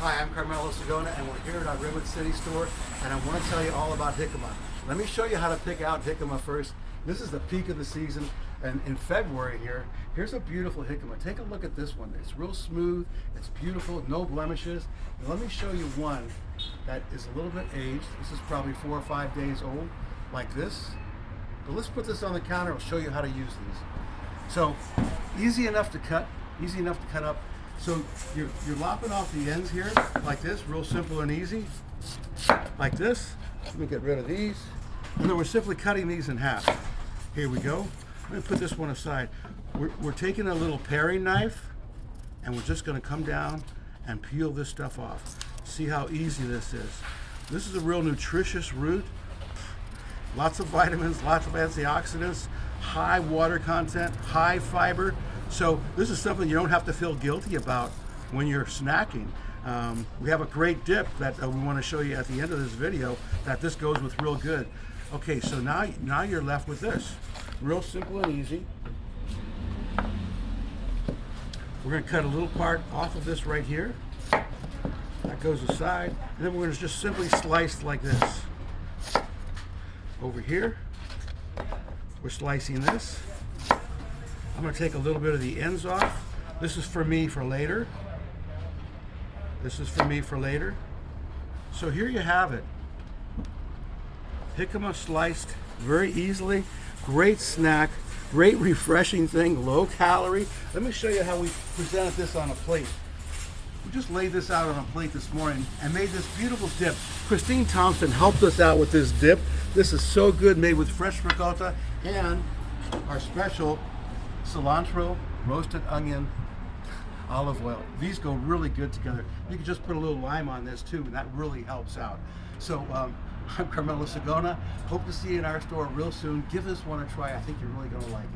Hi, I'm Carmelo Sigona, and we're here at our Redwood City store, and I want to tell you all about jicama. Let me show you how to pick out jicama first. This is the peak of the season, and in February here's a beautiful jicama. Take a look at this one. It's real smooth, it's beautiful, no blemishes. And let me show you one that is a little bit aged. This is probably 4 or 5 days old, like this. But let's put this on the counter. I'll show you how to use these. So, easy enough to cut up. So you're lopping off the ends here, like this, real simple and easy, like this. Let me get rid of these. And then we're simply cutting these in half. Here we go. I'm gonna put this one aside. We're taking a little paring knife, and we're just gonna come down and peel this stuff off. See how easy this is. This is a real nutritious root. Lots of vitamins, lots of antioxidants, high water content, high fiber. So this is something you don't have to feel guilty about when you're snacking. We have a great dip that we want to show you at the end of this video that this goes with real good. Okay, so now you're left with this. Real simple and easy. We're going to cut a little part off of this right here. That goes aside. And then we're going to just simply slice like this. Over here, we're slicing this. I'm going to take a little bit of the ends off. This is for me for later. This is for me for later. So here you have it. Jicama sliced very easily. Great snack. Great refreshing thing. Low calorie. Let me show you how we presented this on a plate. We just laid this out on a plate this morning and made this beautiful dip. Christine Thompson helped us out with this dip. This is so good, made with fresh ricotta and our special cilantro, roasted onion, olive oil. These go really good together. You can just put a little lime on this too, and that really helps out. So I'm Carmelo Sigona. Hope to see you in our store real soon. Give this one a try. I think you're really going to like it.